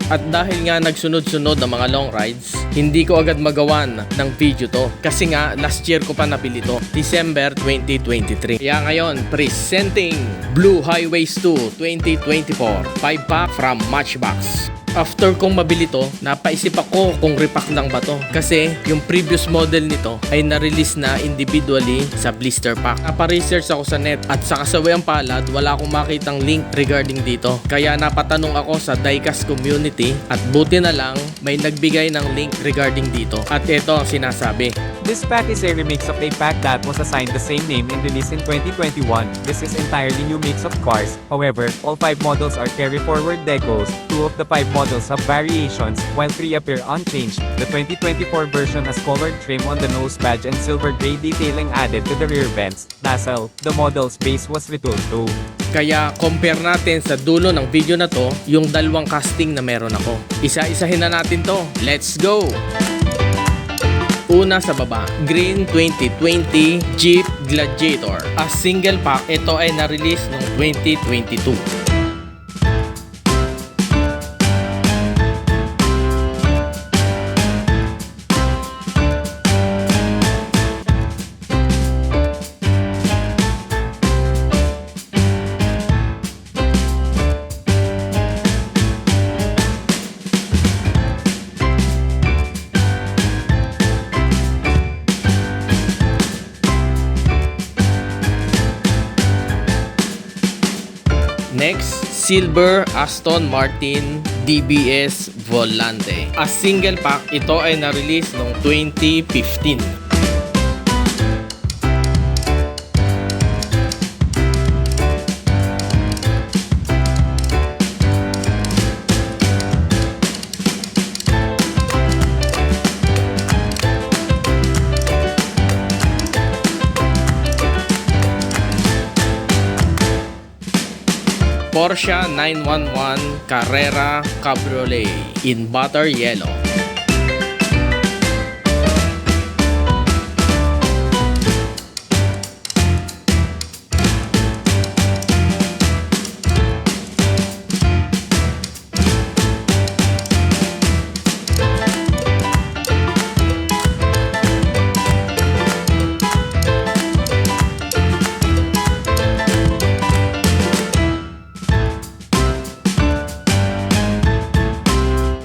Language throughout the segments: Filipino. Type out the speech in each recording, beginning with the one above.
At dahil nga nagsunod-sunod ang mga long rides, hindi ko agad magawan ng video to. Kasi nga, last year ko pa nabili to, December 2023. Kaya ngayon, presenting Blue Highways 2 2024 5-pack from Matchbox. After kong mabili to, napaisip ako kung repack lang ba to. Kasi yung previous model nito ay na-release na individually sa blister pack. Napa-research ako sa net at sa kasawayang palad, wala akong makitang link regarding dito. Kaya napatanong ako sa diecast community at buti na lang may nagbigay ng link regarding dito. At ito ang sinasabi. This pack is a remix of a pack that was assigned the same name and released in 2021. This is entirely new mix of cars. However, all 5 models are carry-forward decals. 2 of the 5 models have variations, while 3 appear unchanged. The 2024 version has colored trim on the nose badge and silver gray detailing added to the rear vents. Nacelle, the model's base was retooled too. Kaya compare natin sa dulo ng video na to yung dalawang casting na meron ako. Isa-isahin na natin to. Let's go! Una sa baba, Green 2020 Jeep Gladiator. A single pack, ito ay na-release noong 2022. Next, Silver Aston Martin DBS Volante. A single pack, ito ay na-release noong 2015. Porsche 911 Carrera Cabriolet in butter yellow.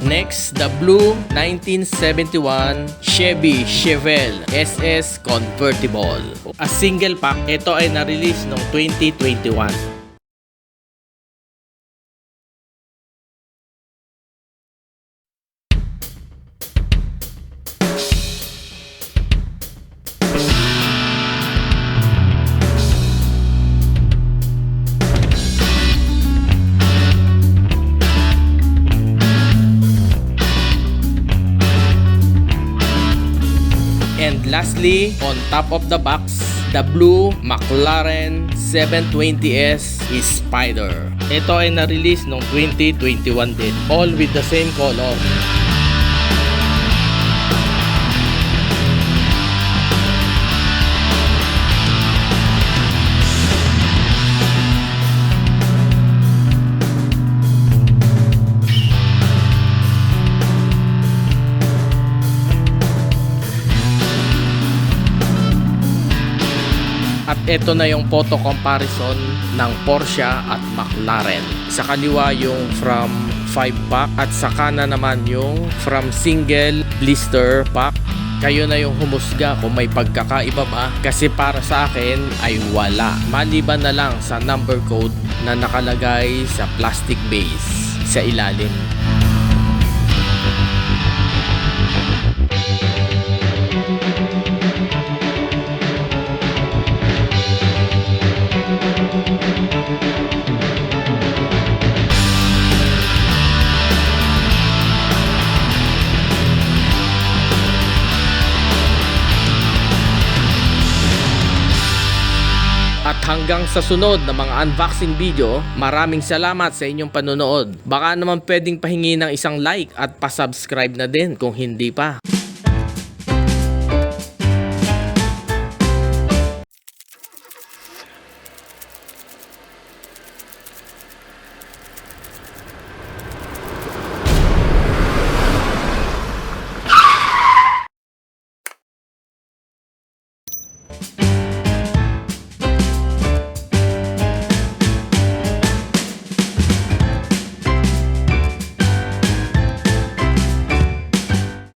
Next, the blue 1971 Chevy Chevelle SS Convertible. A single pack, ito ay na-release noong 2021. And lastly, on top of the box, the blue McLaren 720S Spider. Ito ay na-release noong 2021 din. All with the same color. At ito na yung photo comparison ng Porsche at McLaren. Sa kaliwa yung from 5-pack at sa kanan naman yung from single blister pack. Kayo na yung humusga kung may pagkakaiba ba, kasi para sa akin ay wala. Maliban na lang sa number code na nakalagay sa plastic base sa ilalim. At hanggang sa sunod na mga unboxing video, maraming salamat sa inyong panonood. Baka naman pwedeng pahingi ng isang like at pa-subscribe na din kung hindi pa.